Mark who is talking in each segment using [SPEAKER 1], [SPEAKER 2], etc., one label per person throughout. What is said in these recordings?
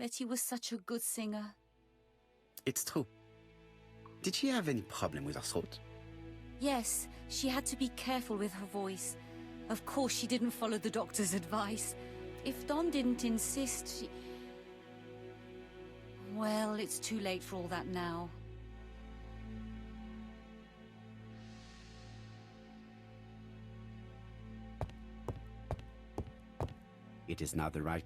[SPEAKER 1] Betty was such a good singer.
[SPEAKER 2] It's true. Did she have any problem with her throat?
[SPEAKER 1] Yes, she had to be careful with her voice. Of course, she didn't follow the doctor's advice. If Don didn't insist, she... Well, it's too late for all that now.
[SPEAKER 2] It is not the right...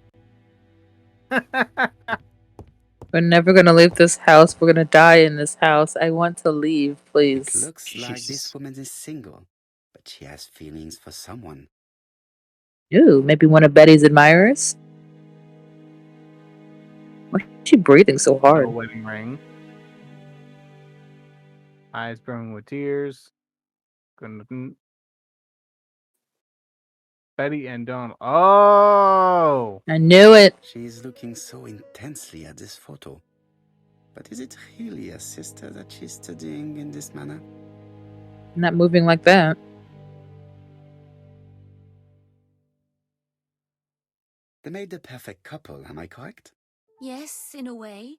[SPEAKER 3] We're never gonna leave this house. We're gonna die in this house. I want to leave, please.
[SPEAKER 2] It looks like this woman is single, but she has feelings for someone.
[SPEAKER 3] Ooh, maybe one of Betty's admirers? Why is she breathing so hard?
[SPEAKER 4] No wedding ring. Eyes brimming with tears. Betty and Don. Oh!
[SPEAKER 3] I knew it.
[SPEAKER 2] She is looking so intensely at this photo. But is it really a sister that she's studying in this manner?
[SPEAKER 3] Not moving like that.
[SPEAKER 2] They made the perfect couple, am I correct?
[SPEAKER 1] Yes, in a way.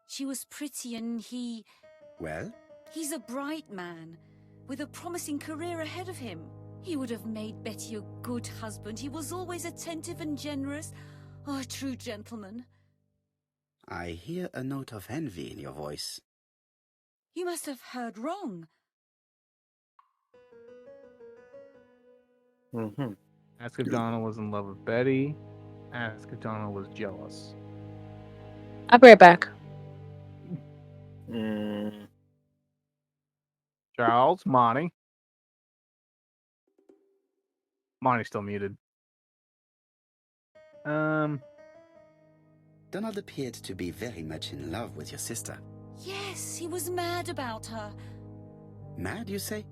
[SPEAKER 1] She was pretty and he...
[SPEAKER 2] Well?
[SPEAKER 1] He's a bright man, with a promising career ahead of him. He would have made Betty a good husband. He was always attentive and generous. Oh, a true gentleman.
[SPEAKER 2] I hear a note of envy in your voice.
[SPEAKER 1] You must have heard wrong.
[SPEAKER 5] Mm-hmm.
[SPEAKER 4] Ask if Donna was in love with Betty. Ask if Donna was jealous.
[SPEAKER 3] I'll be right back.
[SPEAKER 4] Charles, Monty. Monty's still muted.
[SPEAKER 2] Donald appeared to be very much in love with your sister.
[SPEAKER 1] Yes, he was mad about her.
[SPEAKER 2] Mad, you say?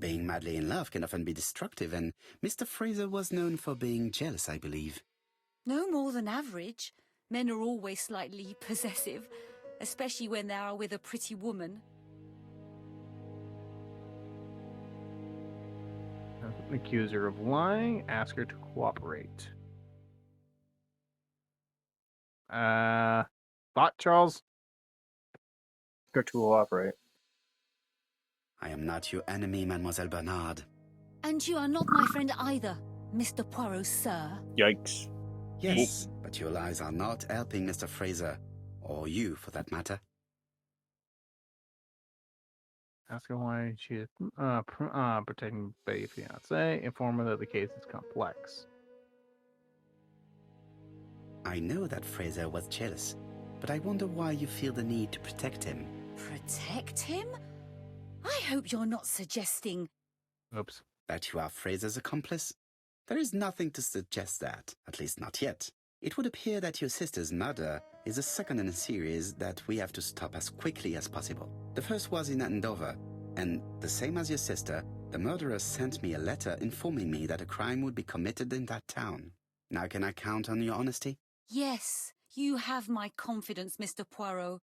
[SPEAKER 2] Being madly in love can often be destructive, and Mr. Fraser was known for being jealous, I believe.
[SPEAKER 1] No more than average. Men are always slightly possessive, especially when they are with a pretty woman.
[SPEAKER 4] Accuse her of lying. Ask her to cooperate. Thought, Charles?
[SPEAKER 5] Go to cooperate.
[SPEAKER 2] I am not your enemy, Mademoiselle Bernard.
[SPEAKER 1] And you are not my friend either, Mr. Poirot, sir.
[SPEAKER 5] Yikes.
[SPEAKER 2] Yes, but your lies are not helping Mr. Fraser, or you for that matter.
[SPEAKER 4] Ask her why she is protecting Betty's fiancé. Inform her that the case is complex.
[SPEAKER 2] I know that Fraser was jealous, but I wonder why you feel the need to protect him.
[SPEAKER 1] Protect him? I hope you're not suggesting...
[SPEAKER 4] Oops.
[SPEAKER 2] That you are Fraser's accomplice? There is nothing to suggest that, at least not yet. It would appear that your sister's murder is the second in a series that we have to stop as quickly as possible. The first was in Andover, and the same as your sister, the murderer sent me a letter informing me that a crime would be committed in that town. Now can I count on your honesty?
[SPEAKER 1] Yes, you have my confidence, Mr. Poirot.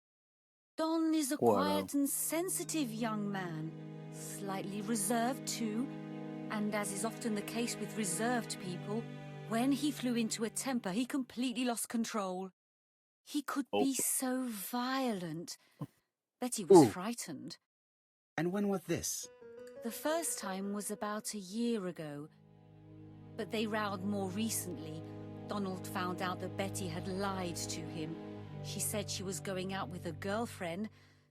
[SPEAKER 1] Don is a quiet and sensitive young man, slightly reserved too, and as is often the case with reserved people, when he flew into a temper, he completely lost control. He could be so violent. Betty was frightened.
[SPEAKER 2] And when was this?
[SPEAKER 1] The first time was about a year ago, but they rowed more recently. Donald found out that Betty had lied to him. She said she was going out with a girlfriend,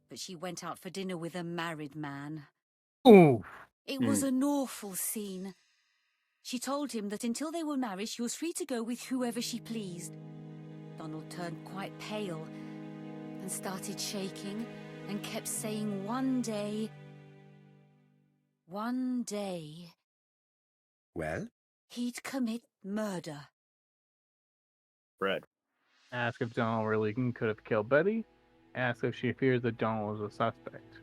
[SPEAKER 1] but she went out for dinner with a married man.
[SPEAKER 4] Ooh.
[SPEAKER 1] It was an awful scene. She told him that until they were married, she was free to go with whoever she pleased. Donald turned quite pale and started shaking and kept saying one day...
[SPEAKER 2] Well?
[SPEAKER 1] He'd commit murder.
[SPEAKER 5] Fred.
[SPEAKER 4] Ask if Donald really could have killed Betty. Ask if she fears that Donald was a suspect.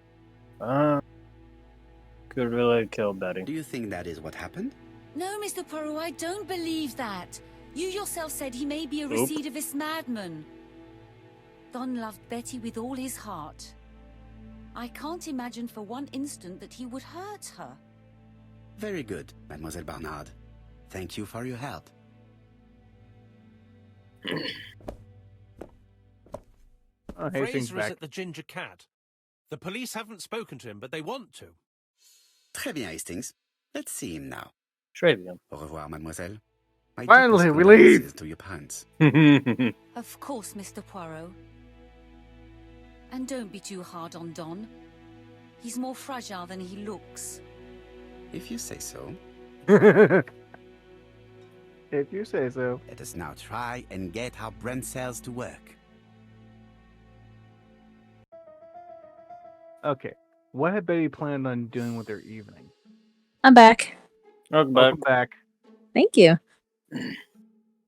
[SPEAKER 5] Could really kill Betty.
[SPEAKER 2] Do you think that is what happened?
[SPEAKER 1] No, Mr. Poirot, I don't believe that. You yourself said he may be a recidivist madman. Don loved Betty with all his heart. I can't imagine for one instant that he would hurt her.
[SPEAKER 2] Very good, Mademoiselle Bernard. Thank you for your help.
[SPEAKER 4] Hastings
[SPEAKER 6] Fraser is
[SPEAKER 4] back.
[SPEAKER 6] at the Ginger Cat. The police haven't spoken to him, but they want to.
[SPEAKER 2] Très bien, Hastings. Let's see him now.
[SPEAKER 5] Très bien.
[SPEAKER 2] Au revoir, mademoiselle. My
[SPEAKER 4] Finally,
[SPEAKER 2] deepest
[SPEAKER 4] we leave!
[SPEAKER 2] condolences to your parents.
[SPEAKER 1] Of course, Mr. Poirot. And don't be too hard on Don. He's more fragile than he looks.
[SPEAKER 2] If you say so,
[SPEAKER 4] If you say so.
[SPEAKER 2] let us now try and get our brain cells to work.
[SPEAKER 4] Okay. What had Betty planned on doing with her evening?
[SPEAKER 3] I'm back.
[SPEAKER 5] Welcome back.
[SPEAKER 4] Welcome back.
[SPEAKER 3] Thank you.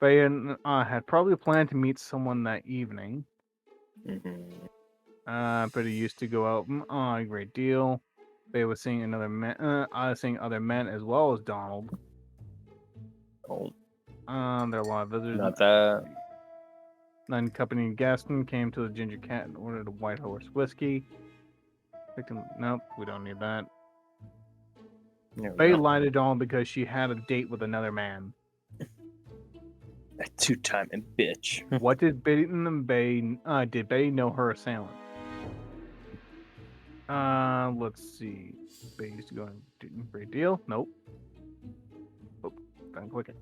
[SPEAKER 4] Betty had probably planned to meet someone that evening. Betty used to go out a great deal. Betty was seeing seeing other men as well as Donald.
[SPEAKER 5] Oh,
[SPEAKER 4] There are a lot of visitors.
[SPEAKER 5] not that.
[SPEAKER 4] Then company Gaston came to the Ginger Cat and ordered a White Horse whiskey. Nope, we don't need that.
[SPEAKER 5] There we
[SPEAKER 4] Betty
[SPEAKER 5] go.
[SPEAKER 4] lied to Donald because she had a date with another man.
[SPEAKER 5] A two-timing bitch.
[SPEAKER 4] What did Betty did Betty know her assailant? Let's see. Betty used to go on a great deal. Nope. Oh, done quick.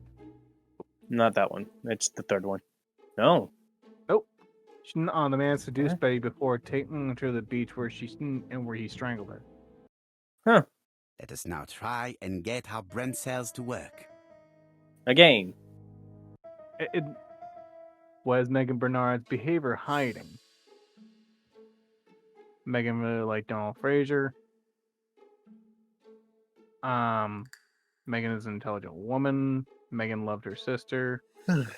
[SPEAKER 5] Not that one. It's the third one. No.
[SPEAKER 4] Nope. The man seduced Betty before taking her to the beach where he strangled her.
[SPEAKER 5] Huh.
[SPEAKER 2] Let us now try and get our brain cells to work.
[SPEAKER 5] Again.
[SPEAKER 4] It was Megan Bernard's behavior hiding. Megan really liked Donald Fraser. Megan is an intelligent woman. Megan loved her sister.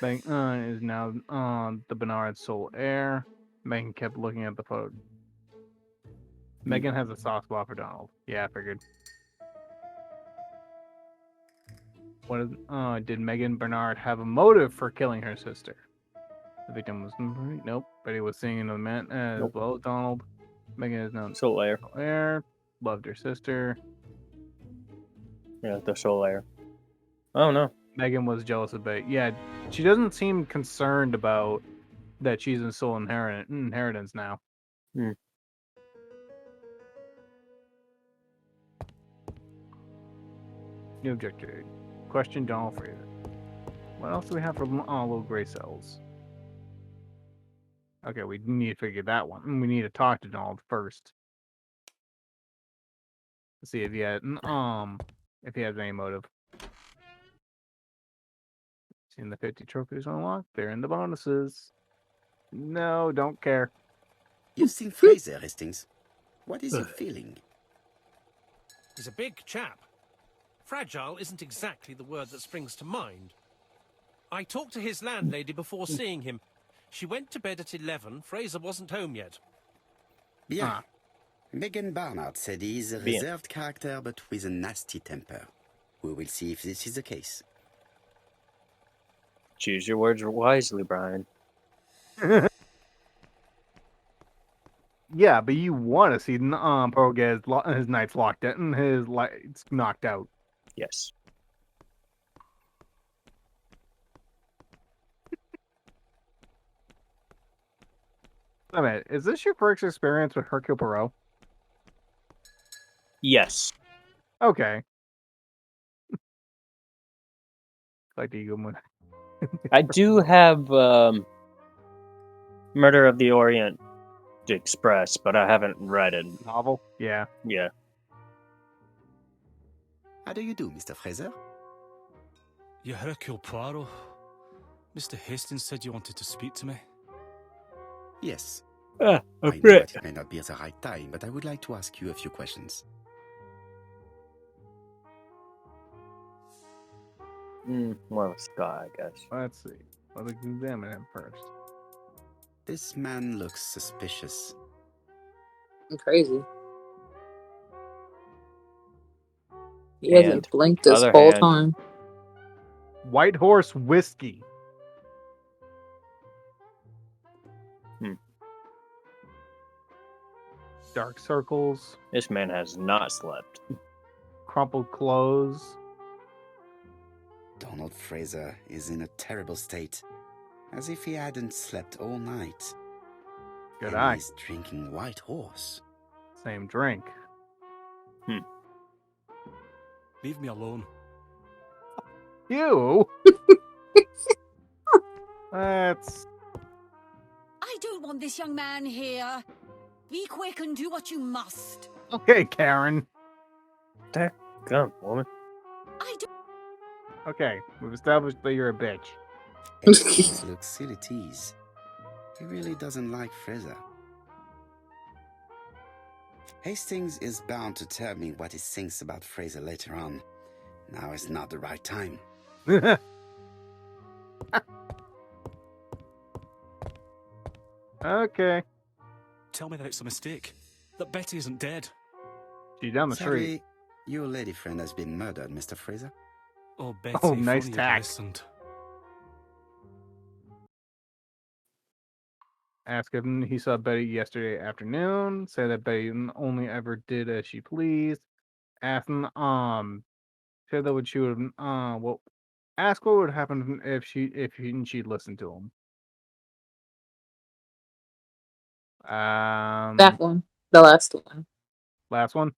[SPEAKER 4] Megan is now the Bernard's sole heir. Megan kept looking at the photo. Megan has a soft spot for Donald. Yeah, I figured. Did Megan Bernard have a motive for killing her sister? The victim was nope, but he was seeing another man as well as Donald. Megan is now
[SPEAKER 5] Sole heir.
[SPEAKER 4] Loved her sister.
[SPEAKER 5] Yeah, the sole heir. Oh no.
[SPEAKER 4] Megan was jealous of Betty. Yeah, she doesn't seem concerned about that she's in sole inheritance now. New objective. Question Donald Fraser. What else do we have for little gray cells? Okay, we need to figure that one. We need to talk to Donald first. Let's see if he has any motive. Seen the 50 trophies unlocked. They're in the bonuses. No, don't care.
[SPEAKER 2] You've seen Fraser, Hastings. What is he feeling?
[SPEAKER 6] He's a big chap. Fragile isn't exactly the word that springs to mind. I talked to his landlady before seeing him. She went to bed at 11. Fraser wasn't home yet.
[SPEAKER 2] Bien. Megan Barnard said he's a reserved character but with a nasty temper. We will see if this is the case.
[SPEAKER 5] Choose your words wisely, Brian.
[SPEAKER 4] Yeah, but you want to see Pearl get his knights locked out and his lights knocked out.
[SPEAKER 5] Yes.
[SPEAKER 4] Wait a minute, is this your first experience with Hercule Poirot?
[SPEAKER 5] Yes.
[SPEAKER 4] Okay. Like the human.
[SPEAKER 5] I do have Murder of the Orient Express, but I haven't read it.
[SPEAKER 4] Novel? Yeah.
[SPEAKER 5] Yeah.
[SPEAKER 2] How do you do, Mr. Fraser?
[SPEAKER 7] You're Hercule Poirot. Mr. Hastings said you wanted to speak to me.
[SPEAKER 2] Yes.
[SPEAKER 5] I
[SPEAKER 2] I know that it may not be at the right time, but I would like to ask you a few questions.
[SPEAKER 5] More of a sky, I guess.
[SPEAKER 4] Let's see. Let's examine him first.
[SPEAKER 2] This man looks suspicious.
[SPEAKER 3] I'm crazy. He hasn't blinked this whole time.
[SPEAKER 4] White Horse whiskey. Dark circles.
[SPEAKER 5] This man has not slept.
[SPEAKER 4] Crumpled clothes.
[SPEAKER 2] Donald Fraser is in a terrible state, as if he hadn't slept all night.
[SPEAKER 4] Good
[SPEAKER 2] and
[SPEAKER 4] eye.
[SPEAKER 2] he's drinking White Horse.
[SPEAKER 4] Same drink.
[SPEAKER 7] Leave me alone.
[SPEAKER 4] You? That's...
[SPEAKER 1] I don't want this young man here. Be quick and do what you must.
[SPEAKER 4] Okay, Karen.
[SPEAKER 5] Come, woman.
[SPEAKER 1] I don't.
[SPEAKER 4] Okay, we've established that you're a bitch.
[SPEAKER 2] Hastings looks ill at ease. He really doesn't like Fraser. Hastings is bound to tell me what he thinks about Fraser later on. Now is not the right time.
[SPEAKER 4] Okay.
[SPEAKER 7] Tell me that it's a mistake. That Betty isn't dead.
[SPEAKER 4] She's down the street.
[SPEAKER 2] Sadly, your lady friend has been murdered, Mr. Fraser.
[SPEAKER 7] Oh, Betty,
[SPEAKER 4] Oh,
[SPEAKER 7] if
[SPEAKER 4] nice
[SPEAKER 7] only you'd
[SPEAKER 4] tack.
[SPEAKER 7] listened.
[SPEAKER 4] Ask if he saw Betty yesterday afternoon. Say that Betty only ever did as she pleased. Ask him, say that what she would, well, ask what would happen if she'd listened to him.
[SPEAKER 3] That one. The last one.
[SPEAKER 4] Last one.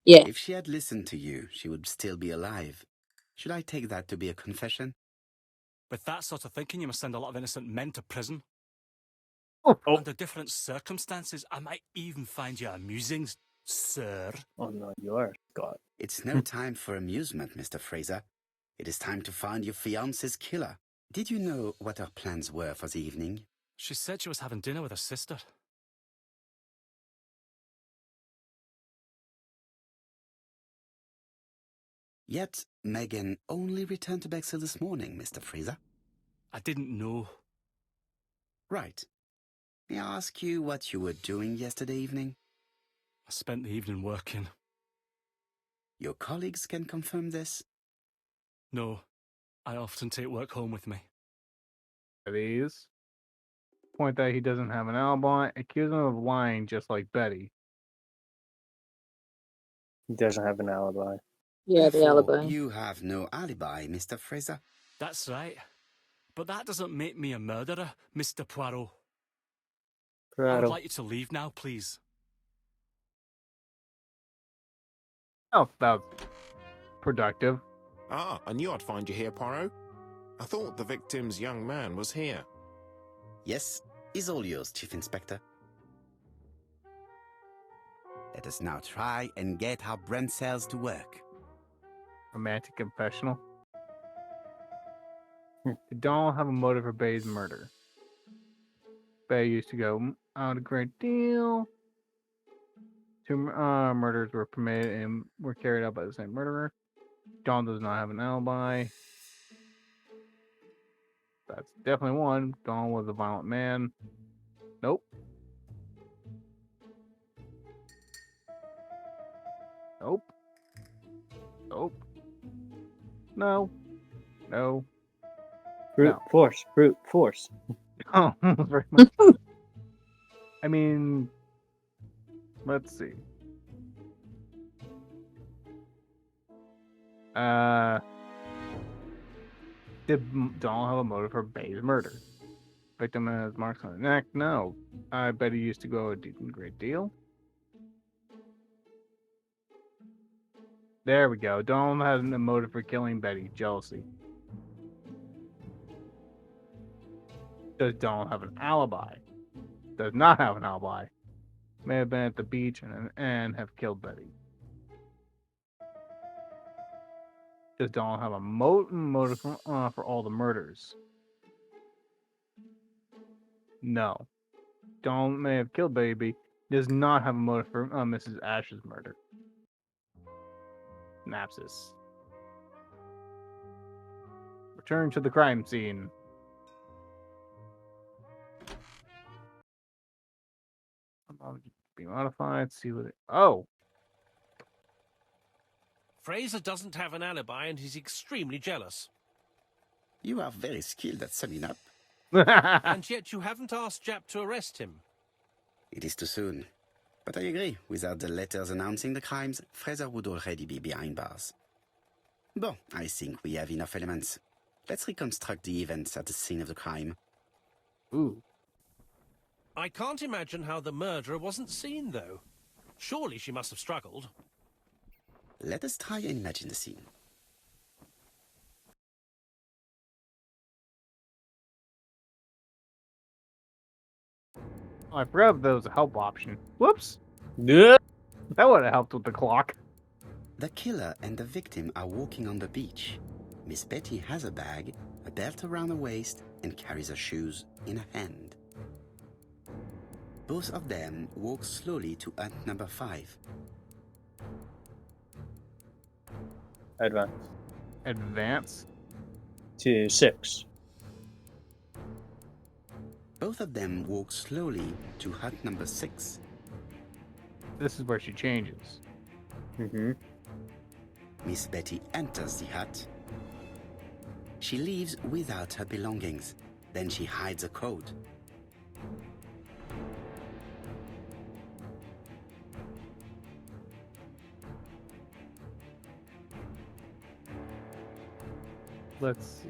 [SPEAKER 3] Yeah.
[SPEAKER 2] If she had listened to you, she would still be alive. Should I take that to be a confession?
[SPEAKER 7] With that sort of thinking, you must send a lot of innocent men to prison.
[SPEAKER 4] Oh.
[SPEAKER 7] Under different circumstances, I might even find you amusing, sir.
[SPEAKER 5] Oh no, you are God.
[SPEAKER 2] It's no time for amusement, Mr. Fraser. It is time to find your fiance's killer. Did you know what her plans were for the evening?
[SPEAKER 7] She said she was having dinner with her sister.
[SPEAKER 2] Yet, Megan only returned to Bexhill this morning, Mr. Fraser.
[SPEAKER 7] I didn't know.
[SPEAKER 2] Right. May I ask you what you were doing yesterday evening?
[SPEAKER 7] I spent the evening working.
[SPEAKER 2] Your colleagues can confirm this?
[SPEAKER 7] No, I often take work home with me.
[SPEAKER 4] These. Point that he doesn't have an alibi. Accuse him of lying just like Betty.
[SPEAKER 5] He doesn't have an alibi.
[SPEAKER 3] Yeah, the
[SPEAKER 2] Therefore,
[SPEAKER 3] alibi.
[SPEAKER 2] you have no alibi, Mr. Fraser.
[SPEAKER 7] That's right. But that doesn't make me a murderer, Mr. Poirot. I would
[SPEAKER 5] Prado.
[SPEAKER 7] like you to leave now, please.
[SPEAKER 4] Oh, that was productive.
[SPEAKER 8] Ah, I knew I'd find you here, Poirot. I thought the victim's young man was here.
[SPEAKER 2] Yes, is all yours, Chief Inspector. Let us now try and get our brain cells to work.
[SPEAKER 4] Romantic confessional. Did Donald have a motive for Betty's murder? Betty used to go out a great deal. Two murders were committed and were carried out by the same murderer. Don does not have an alibi. That's definitely one. Don was a violent man. Nope. Nope. Nope. No. No.
[SPEAKER 5] Brute force. Brute force.
[SPEAKER 4] Oh, very much. I mean, let's see. Did Donald have a motive for Betty's murder? Victim has marks on the neck? No. I bet he used to go a great deal. There we go. Donald has a motive for killing Betty. Jealousy. Does Donald have an alibi? Does not have an alibi. May have been at the beach and have killed Betty. Does Donald have a motive for all the murders? No. Donald may have killed Betty, but does not have a motive for Mrs. Ash's murder. Synopsis. Return to the crime scene. Be modified. See what it. Oh.
[SPEAKER 6] Fraser doesn't have an alibi and he's extremely jealous.
[SPEAKER 2] You are very skilled at summing up.
[SPEAKER 6] And yet you haven't asked Jap to arrest him.
[SPEAKER 2] It is too soon. But I agree, without the letters announcing the crimes, Fraser would already be behind bars. Bon, I think we have enough elements. Let's reconstruct the events at the scene of the crime.
[SPEAKER 4] Ooh.
[SPEAKER 6] I can't imagine how the murderer wasn't seen, though. Surely she must have struggled.
[SPEAKER 2] Let us try and imagine the scene.
[SPEAKER 4] Oh, I forgot there was a help option. Whoops!
[SPEAKER 5] Yeah.
[SPEAKER 4] That would have helped with the clock.
[SPEAKER 2] The killer and the victim are walking on the beach. Miss Betty has a bag, a belt around her waist, and carries her shoes in her hand. Both of them walk slowly to hut number 5.
[SPEAKER 5] Advance.
[SPEAKER 4] Advance.
[SPEAKER 5] To 6.
[SPEAKER 2] Both of them walk slowly to hut number 6.
[SPEAKER 4] This is where she changes.
[SPEAKER 5] Mm-hmm.
[SPEAKER 2] Miss Betty enters the hut. She leaves without her belongings. Then she hides a coat.
[SPEAKER 4] Let's see.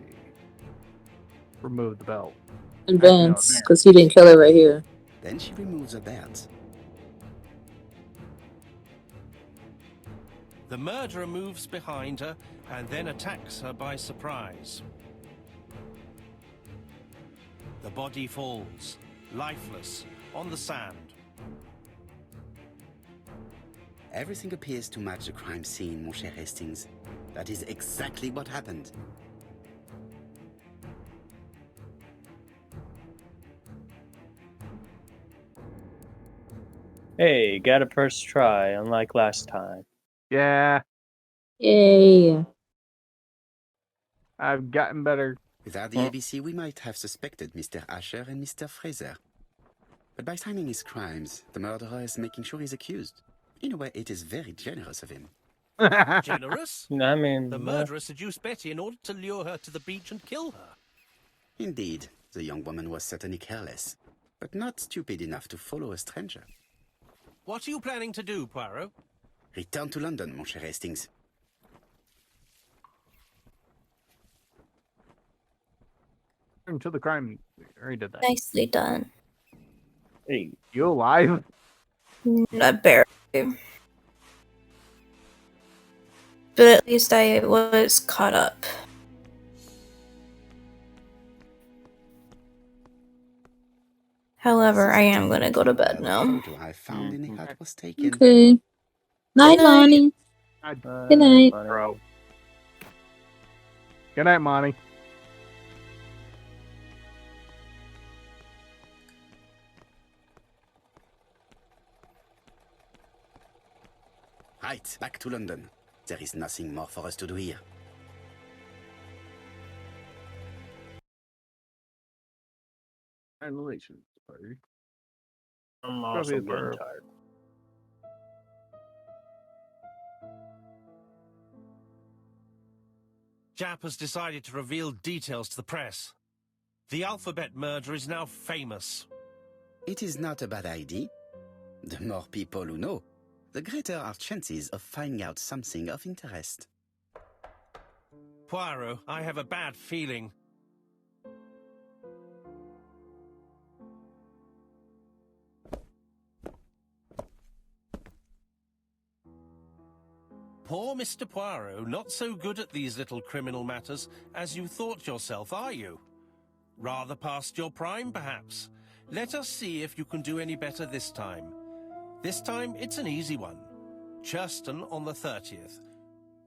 [SPEAKER 4] Remove the belt.
[SPEAKER 3] Advance, because he didn't kill her right here.
[SPEAKER 2] Then she removes her belt.
[SPEAKER 6] The murderer moves behind her and then attacks her by surprise. The body falls, lifeless, on the sand.
[SPEAKER 2] Everything appears to match the crime scene, mon cher Hastings. That is exactly what happened.
[SPEAKER 5] Hey, got a first try, unlike last time.
[SPEAKER 4] Yeah,
[SPEAKER 3] Yay.
[SPEAKER 4] I've gotten better.
[SPEAKER 2] Without the ABC, we might have suspected Mr. Asher and Mr. Fraser. But by timing his crimes, the murderer is making sure he's accused. In a way, it is very generous of him.
[SPEAKER 6] Generous?
[SPEAKER 5] I mean,
[SPEAKER 6] The murderer seduced Betty in order to lure her to the beach and kill her.
[SPEAKER 2] Indeed, the young woman was certainly careless, but not stupid enough to follow a stranger.
[SPEAKER 6] What are you planning to do, Poirot?
[SPEAKER 2] Return to London, mon cher Hastings.
[SPEAKER 4] Into the crime. We already did that.
[SPEAKER 9] Nicely done.
[SPEAKER 5] hey,
[SPEAKER 4] You alive?
[SPEAKER 9] Not barely. But at least I was caught up. However, I am gonna go to bed now.
[SPEAKER 2] The photo I found in the hut was taken.
[SPEAKER 3] Okay. Night,
[SPEAKER 9] night.
[SPEAKER 3] Lonnie. Good night.
[SPEAKER 4] Bro. Good night, Monty.
[SPEAKER 2] Right, back to London. There is nothing more for us to do here.
[SPEAKER 4] Congratulations, buddy.
[SPEAKER 5] I'm
[SPEAKER 4] also
[SPEAKER 5] also
[SPEAKER 4] getting
[SPEAKER 5] getting tired.
[SPEAKER 6] Jap has decided to reveal details to the press. The alphabet murder is now famous.
[SPEAKER 2] It is not a bad idea. The more people who know, the greater our chances of finding out something of interest.
[SPEAKER 6] Poirot, I have a bad feeling. Poor Mr. Poirot, not so good at these little criminal matters as you thought yourself, are you? Rather past your prime, perhaps. Let us see if you can do any better this time. This time, it's an easy one. Churston on the 30th.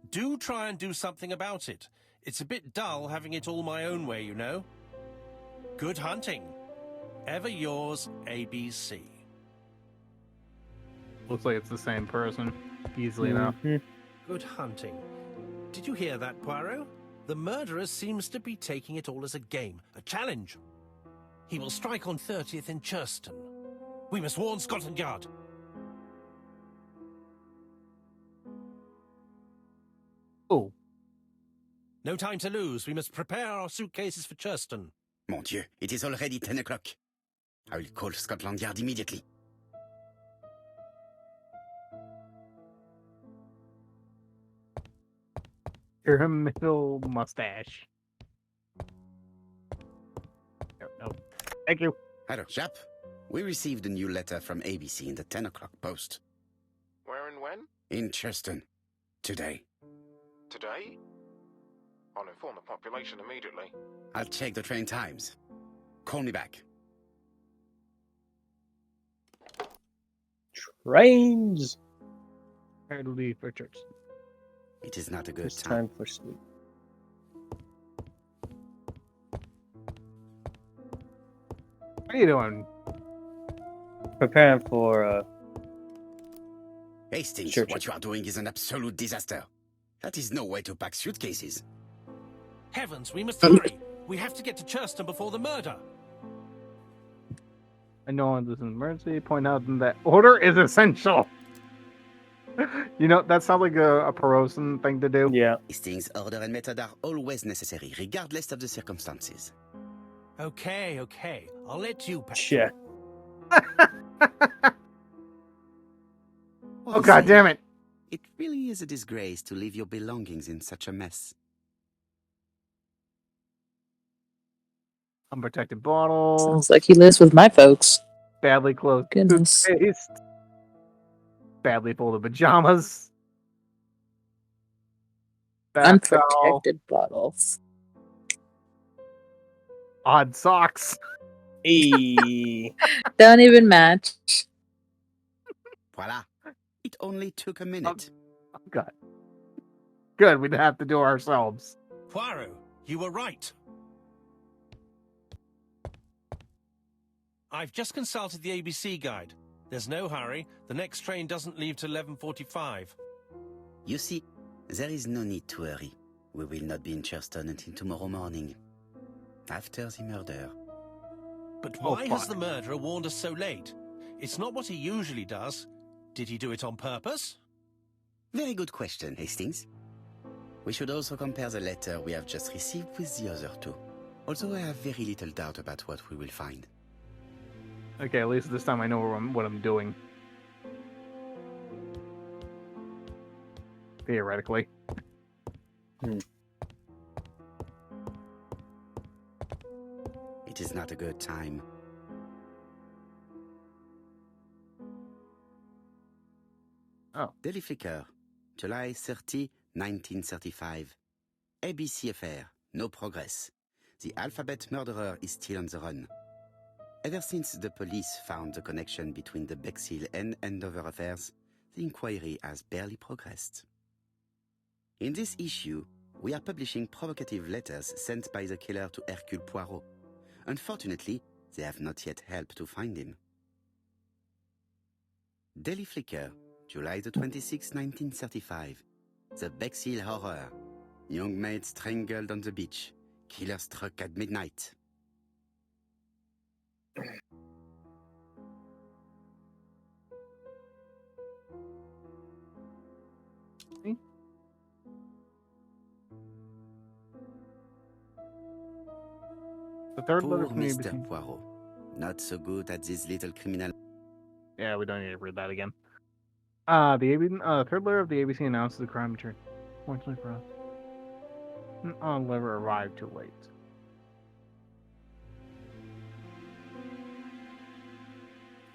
[SPEAKER 6] Do try and do something about it. It's a bit dull having it all my own way, you know. Good hunting. Ever yours, ABC.
[SPEAKER 4] Looks like it's the same person. Easily enough.
[SPEAKER 6] Good hunting. Did you hear that, Poirot? The murderer seems to be taking it all as a game, a challenge. He will strike on 30th in Churston. We must warn Scotland Yard.
[SPEAKER 4] Oh,
[SPEAKER 6] No time to lose. We must prepare our suitcases for Churston.
[SPEAKER 2] Mon Dieu, it is already 10 o'clock. I will call Scotland Yard immediately.
[SPEAKER 4] your middle mustache. No. Thank you.
[SPEAKER 2] Alors, Jap, We received a new letter from ABC in the 10 o'clock post.
[SPEAKER 8] Where and when?
[SPEAKER 2] In Churston. Today.
[SPEAKER 8] Today? I'll inform the population immediately.
[SPEAKER 2] I'll check the train times. Call me back.
[SPEAKER 5] Trains!
[SPEAKER 4] Prepare to leave for church.
[SPEAKER 2] It is not a good
[SPEAKER 5] It's
[SPEAKER 2] time.
[SPEAKER 5] time for sleep.
[SPEAKER 4] What are you doing?
[SPEAKER 5] Preparing for
[SPEAKER 2] Hastings,
[SPEAKER 5] Church.
[SPEAKER 2] what you are doing is an absolute disaster. That is no way to pack suitcases.
[SPEAKER 6] Heavens, we must hurry. We have to get to Churston before the murder.
[SPEAKER 4] I know this is an emergency. Point out that order is essential. You know, that sounds like a Perosin thing to do.
[SPEAKER 5] Yeah.
[SPEAKER 2] Hastings, order and method are always necessary, regardless of the circumstances.
[SPEAKER 6] Okay. I'll let you pack.
[SPEAKER 5] Yeah.
[SPEAKER 4] Oh, God damn it.
[SPEAKER 2] It really is a disgrace to leave your belongings in such a mess.
[SPEAKER 4] Unprotected bottles.
[SPEAKER 3] Sounds like he lives with my folks.
[SPEAKER 4] Badly closed
[SPEAKER 3] Goodness.
[SPEAKER 4] toothpaste. Badly folded pajamas. Bath towel.
[SPEAKER 3] Unprotected bottles.
[SPEAKER 4] Odd socks.
[SPEAKER 5] Hey.
[SPEAKER 3] Don't even match.
[SPEAKER 2] Voila. It only took a minute.
[SPEAKER 4] Oh, God. Good, we didn't have to do it ourselves.
[SPEAKER 6] Poirot, you were right. I've just consulted the ABC guide. There's no hurry. The next train doesn't leave till 11:45.
[SPEAKER 2] You see, there is no need to hurry. We will not be in Churston until tomorrow morning. After the murder.
[SPEAKER 6] But
[SPEAKER 4] Oh,
[SPEAKER 6] why has
[SPEAKER 4] fuck.
[SPEAKER 6] the murderer warned us so late? It's not what he usually does. Did he do it on purpose?
[SPEAKER 2] Very good question, Hastings. We should also compare the letter we have just received with the other two. Although I have very little doubt about what we will find.
[SPEAKER 4] Okay, at least this time I know what I'm doing. Theoretically.
[SPEAKER 2] It is not a good time.
[SPEAKER 4] Oh.
[SPEAKER 2] Daily Flicker, July 30, 1935. ABC affair, no progress. The alphabet murderer is still on the run. Ever since the police found the connection between the Bexhill and Andover affairs, the inquiry has barely progressed. In this issue, we are publishing provocative letters sent by the killer to Hercule Poirot. Unfortunately, they have not yet helped to find him. Daily Flicker, July the 26th, 1935. The Bexhill Horror. Young maid strangled on the beach. Killer struck at midnight.
[SPEAKER 4] The third
[SPEAKER 2] Poor
[SPEAKER 4] letter from the
[SPEAKER 2] Mr.
[SPEAKER 4] ABC.
[SPEAKER 2] Poirot. Not so good at this little criminal.
[SPEAKER 4] Yeah, we don't need to read that again. Third letter of the ABC announces the crime occurred. Fortunately for us, letter arrived too late.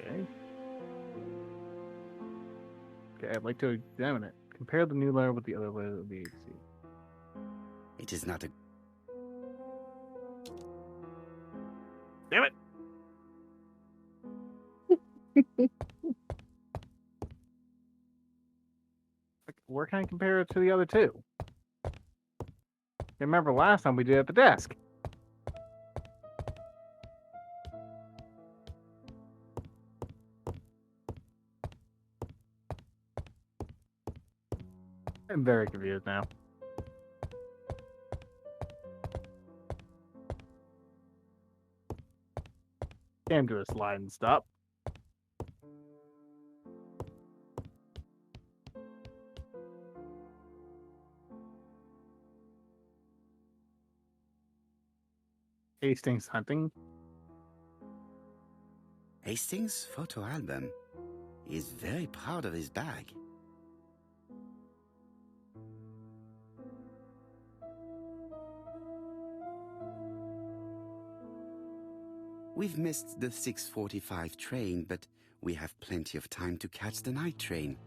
[SPEAKER 4] Okay. Okay, I'd like to examine it. Compare the new letter with the other letter of the ABC.
[SPEAKER 2] It is not a...
[SPEAKER 4] Damn it! Where can I compare it to the other two? Remember last time we did it at the desk. I'm very confused now. Came to a slide and stop. Hastings hunting.
[SPEAKER 2] Hastings' photo album. He is very proud of his bag. We've missed the 6:45 train, but we have plenty of time to catch the night train.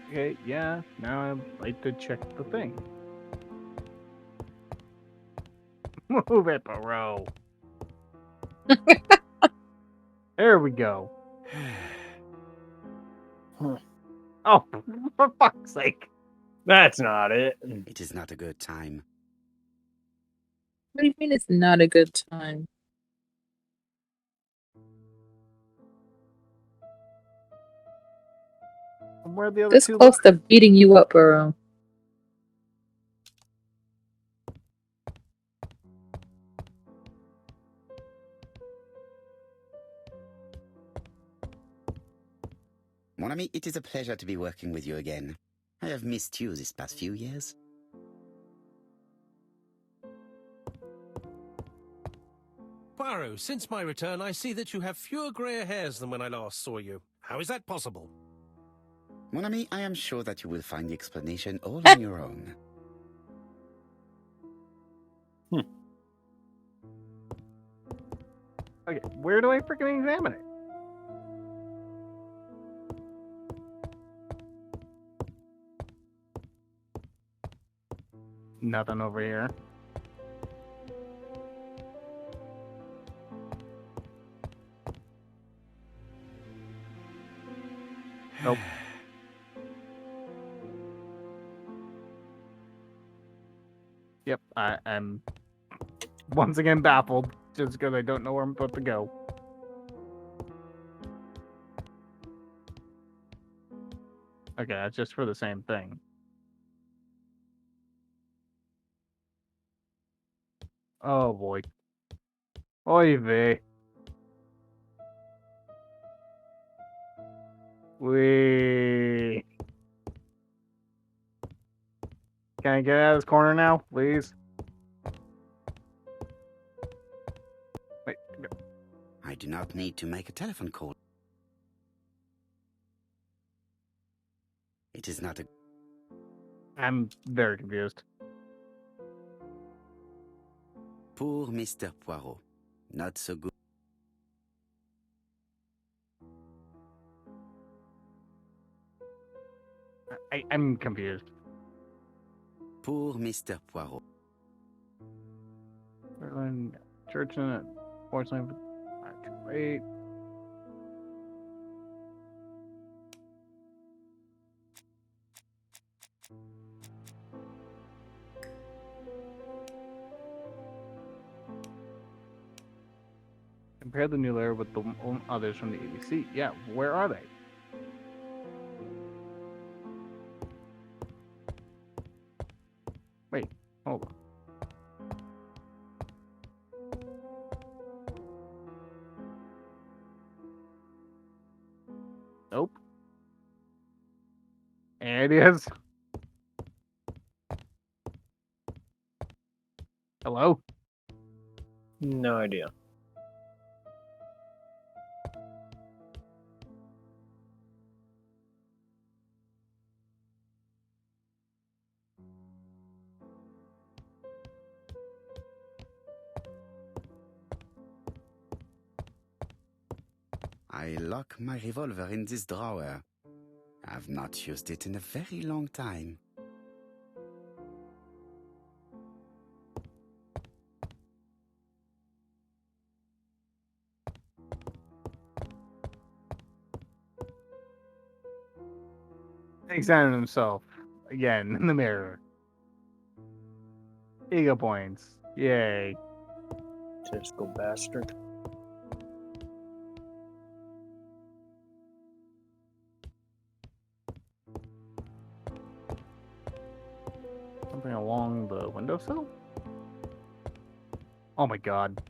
[SPEAKER 4] Okay, yeah, now I'd like to check the thing. Move it, Poirot. There we go. Oh, for fuck's sake.
[SPEAKER 5] That's not it.
[SPEAKER 2] It is not a good time.
[SPEAKER 3] What do you mean it's not a good time?
[SPEAKER 4] Where are the other
[SPEAKER 3] This
[SPEAKER 4] two?
[SPEAKER 3] close to beating you up, Burrow.
[SPEAKER 2] Mon ami, it is a pleasure to be working with you again. I have missed you these past few years.
[SPEAKER 6] Poirot, since my return, I see that you have fewer grey hairs than when I last saw you. How is that possible?
[SPEAKER 2] Mon ami, I am sure that you will find the explanation all on your own.
[SPEAKER 4] Okay, where do I freaking examine it? Nothing over here. Nope. Yep, I'm once again baffled, just because I don't know where I'm supposed to go. Okay, that's just for the same thing. Oh boy. Oy vey. Wee. Can I get out of this corner now, please? Wait.
[SPEAKER 2] I do not need to make a telephone call. It is not a...
[SPEAKER 4] I'm very confused.
[SPEAKER 2] Poor Mr. Poirot. Not so good.
[SPEAKER 4] I'm confused.
[SPEAKER 2] Poor Mr. Poirot.
[SPEAKER 4] Berlin Church in it. Fortunately, wait. Compare the new layer with the others from the ABC. Yeah, where are they? Wait, hold on. Nope. And it is. Hello?
[SPEAKER 5] No idea.
[SPEAKER 2] I lock my revolver in this drawer. I've not used it in a very long time.
[SPEAKER 4] Examine himself again in the mirror. Ego points. Yay.
[SPEAKER 5] Typical bastard.
[SPEAKER 4] Something along the windowsill? Oh my god.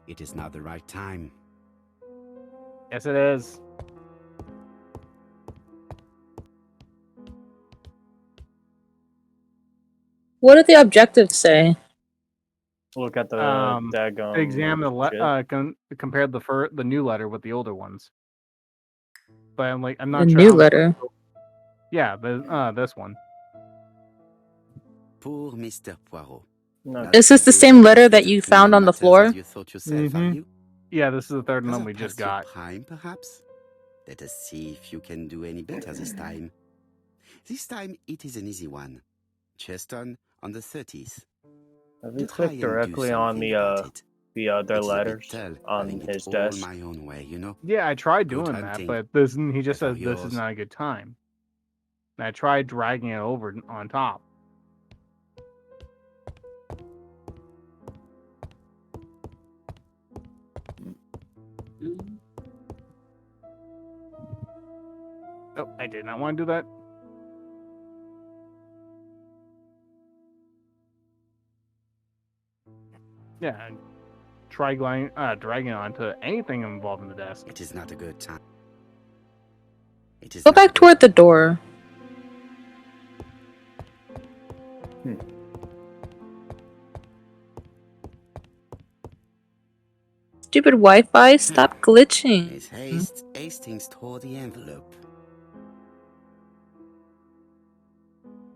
[SPEAKER 2] It is not the right time.
[SPEAKER 4] Yes, it is.
[SPEAKER 3] What did the objectives say?
[SPEAKER 5] Look at the daggone.
[SPEAKER 4] Examine
[SPEAKER 5] shit.
[SPEAKER 4] compare the new letter with the older ones. But I'm not
[SPEAKER 3] The
[SPEAKER 4] sure.
[SPEAKER 3] new letter.
[SPEAKER 4] Yeah, this one.
[SPEAKER 2] Poor Mr. Poirot.
[SPEAKER 5] No.
[SPEAKER 3] Is this the same letter that you found on the floor?
[SPEAKER 2] You thought yourself, are you?
[SPEAKER 4] Yeah, this is the third one
[SPEAKER 2] Has
[SPEAKER 4] we
[SPEAKER 2] it
[SPEAKER 4] just
[SPEAKER 2] passed your
[SPEAKER 4] got.
[SPEAKER 2] prime, perhaps? Let us see if you can do any better this time. This time it is an easy one. Cheston on the 30th.
[SPEAKER 5] Have
[SPEAKER 2] Do
[SPEAKER 5] you
[SPEAKER 2] try
[SPEAKER 5] clicked
[SPEAKER 2] and do
[SPEAKER 5] directly on
[SPEAKER 2] something about it.
[SPEAKER 5] the other
[SPEAKER 2] It is a bit
[SPEAKER 5] letters
[SPEAKER 2] dull,
[SPEAKER 5] on
[SPEAKER 2] having
[SPEAKER 5] his
[SPEAKER 2] it all
[SPEAKER 5] desk?
[SPEAKER 2] my own way, you know.
[SPEAKER 4] Yeah, I tried
[SPEAKER 2] Good
[SPEAKER 4] doing that,
[SPEAKER 2] hunting.
[SPEAKER 4] but he just
[SPEAKER 2] Ever
[SPEAKER 4] says this is
[SPEAKER 2] yours.
[SPEAKER 4] not a good time. And I tried dragging it over on top. Oh, I did not want to do that. Yeah, try dragging it onto anything involving the desk.
[SPEAKER 2] It is not a good time. It is
[SPEAKER 3] Go
[SPEAKER 2] not a
[SPEAKER 3] back
[SPEAKER 2] good
[SPEAKER 3] toward the door. Stupid Wi-Fi, stop glitching.
[SPEAKER 2] Miss Hastings tore the envelope.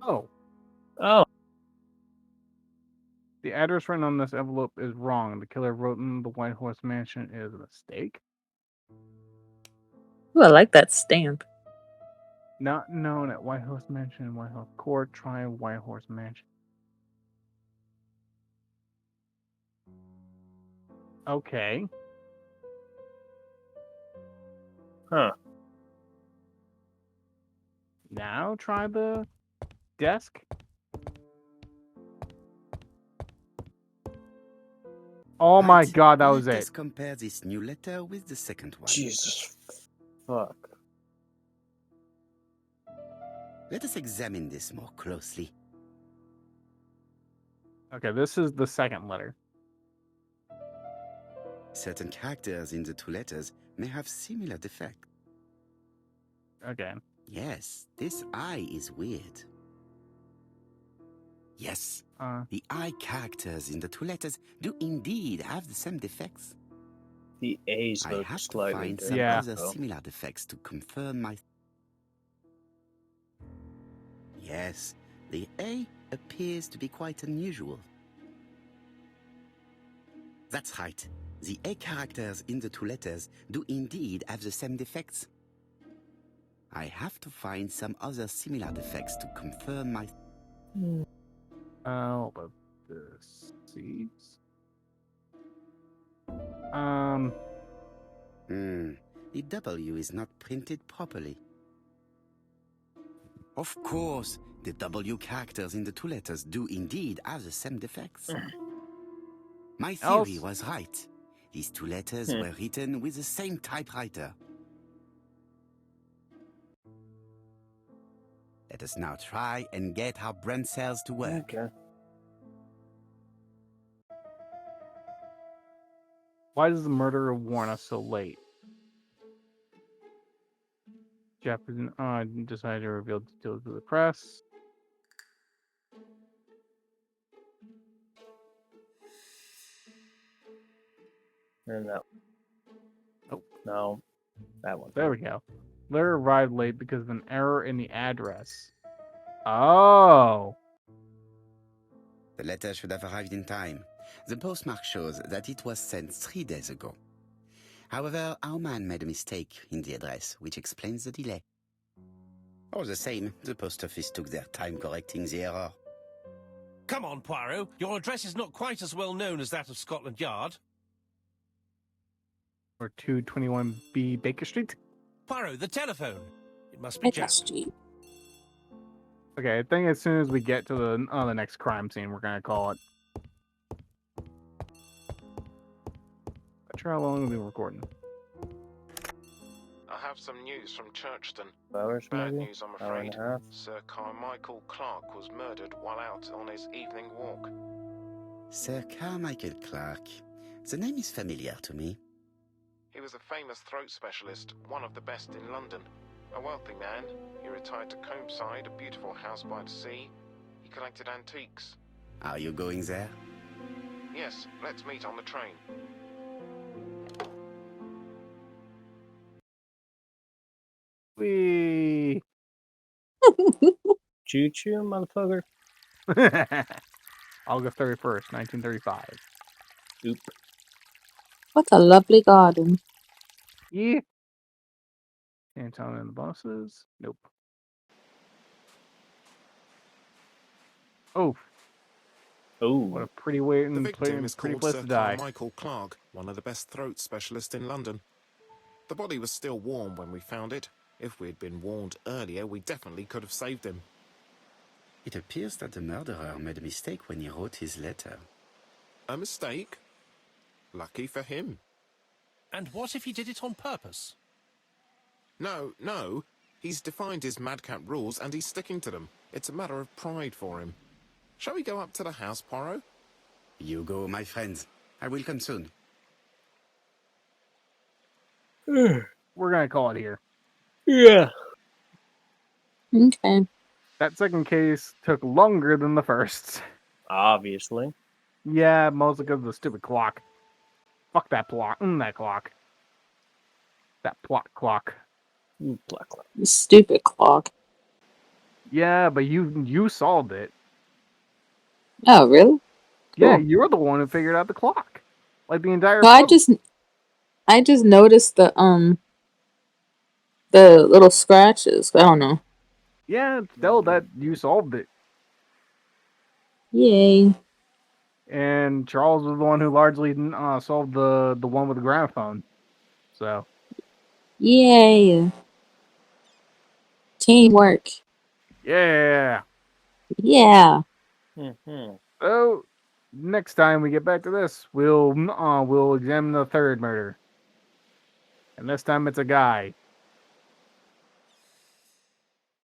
[SPEAKER 4] Oh,
[SPEAKER 5] Oh,
[SPEAKER 4] the address written on this envelope is wrong. The killer wrote in the White Horse Mansion is a mistake.
[SPEAKER 3] Ooh, I like that stamp.
[SPEAKER 4] Not known at White Horse Mansion, White Horse Court. Try White Horse Mansion. Okay.
[SPEAKER 5] huh.
[SPEAKER 4] Now try the desk. Oh my
[SPEAKER 2] Right.
[SPEAKER 4] god, that was
[SPEAKER 2] Let
[SPEAKER 4] it.
[SPEAKER 2] us compare this new letter with the second one.
[SPEAKER 5] Jesus. Fuck.
[SPEAKER 2] Let us examine this more closely.
[SPEAKER 4] Okay, this is the second letter.
[SPEAKER 2] Certain characters in the two letters may have similar defects.
[SPEAKER 4] Okay.
[SPEAKER 2] Yes, this I is weird. Yes, the I characters in the two letters do indeed have the same defects.
[SPEAKER 5] The A's
[SPEAKER 2] I
[SPEAKER 5] look
[SPEAKER 2] have to
[SPEAKER 5] slightly
[SPEAKER 2] find
[SPEAKER 5] different.
[SPEAKER 2] some
[SPEAKER 4] Yeah.
[SPEAKER 2] other
[SPEAKER 5] though.
[SPEAKER 2] similar defects to confirm my... Yes, the A appears to be quite unusual. That's right. The A characters in the two letters do indeed have the same defects. I have to find some other similar defects to confirm my...
[SPEAKER 4] What about the C's?
[SPEAKER 2] The W is not printed properly. Of course, the W characters in the two letters do indeed have the same defects. My theory was right. These two letters were written with the same typewriter. Let us now try and get our brain cells to work.
[SPEAKER 5] Okay.
[SPEAKER 4] Why does the murderer warn us so late? Jefferson decided to reveal details to the press.
[SPEAKER 5] And that.
[SPEAKER 4] Oh.
[SPEAKER 5] No. That one.
[SPEAKER 4] There we go. Letter arrived late because of an error in the address. Oh.
[SPEAKER 2] The letter should have arrived in time. The postmark shows that it was sent 3 days ago. However, our man made a mistake in the address, which explains the delay. All the same, the post office took their time correcting the error.
[SPEAKER 6] Come on, Poirot. Your address is not quite as well known as that of Scotland Yard.
[SPEAKER 4] Or 221B Baker Street?
[SPEAKER 6] Poirot, the telephone. It must be Jack.
[SPEAKER 4] Okay, I think as soon as we get to the next crime scene, we're gonna call it. Not sure how long we'll be recording.
[SPEAKER 8] I have some news from Churchton.
[SPEAKER 5] Hours,
[SPEAKER 8] Bad
[SPEAKER 5] maybe?
[SPEAKER 8] news, I'm
[SPEAKER 5] Hour and
[SPEAKER 8] afraid.
[SPEAKER 5] a half.
[SPEAKER 8] Sir Carmichael Clark was murdered while out on his evening walk.
[SPEAKER 2] Sir Carmichael Clark. The name is familiar to me.
[SPEAKER 8] He was a famous throat specialist, one of the best in London. A wealthy man, he retired to Combside, a beautiful house by the sea. He collected antiques.
[SPEAKER 2] Are you going there?
[SPEAKER 8] Yes, let's meet on the train.
[SPEAKER 4] Whee!
[SPEAKER 5] Choo choo, motherfucker.
[SPEAKER 4] August 31st, 1935.
[SPEAKER 5] Oop.
[SPEAKER 3] What a lovely garden.
[SPEAKER 4] Yeah. Anton and the bosses. Nope. Oh, what
[SPEAKER 5] Oh.
[SPEAKER 4] a pretty way
[SPEAKER 8] The
[SPEAKER 4] and
[SPEAKER 8] victim is
[SPEAKER 4] pretty
[SPEAKER 8] called
[SPEAKER 4] place
[SPEAKER 8] Sir
[SPEAKER 4] to die.
[SPEAKER 8] Carmichael Clark, one of the best throat specialists in London. The body was still warm when we found it. If we'd been warned earlier, we definitely could have saved him.
[SPEAKER 2] It appears that the murderer made a mistake when he wrote his letter.
[SPEAKER 8] A mistake? Lucky for him.
[SPEAKER 6] And what if he did it on purpose?
[SPEAKER 8] No. He's defined his madcap rules and he's sticking to them. It's a matter of pride for him. Shall we go up to the house, Poirot?
[SPEAKER 2] You go, my friends. I will come soon.
[SPEAKER 4] We're gonna call it here.
[SPEAKER 5] Yeah.
[SPEAKER 3] Okay.
[SPEAKER 4] That second case took longer than the first.
[SPEAKER 5] Obviously.
[SPEAKER 4] Yeah, mostly because of the stupid clock. Fuck that plot. That clock. That plot clock.
[SPEAKER 5] Black.
[SPEAKER 3] Stupid clock.
[SPEAKER 4] Yeah, but you solved it.
[SPEAKER 3] Oh, really?
[SPEAKER 4] Yeah,
[SPEAKER 3] Cool.
[SPEAKER 4] you're the one who figured out the clock. Like the entire
[SPEAKER 3] No,
[SPEAKER 4] film.
[SPEAKER 3] I just noticed the little scratches. I don't know.
[SPEAKER 4] Yeah, still that you solved it.
[SPEAKER 3] Yay.
[SPEAKER 4] And Charles was the one who largely solved the one with the gramophone. So
[SPEAKER 3] Yay. Teamwork.
[SPEAKER 4] yeah.
[SPEAKER 3] Yeah.
[SPEAKER 5] Mm-hmm.
[SPEAKER 4] So next time we get back to this, we'll examine the third murder, and this time it's a guy.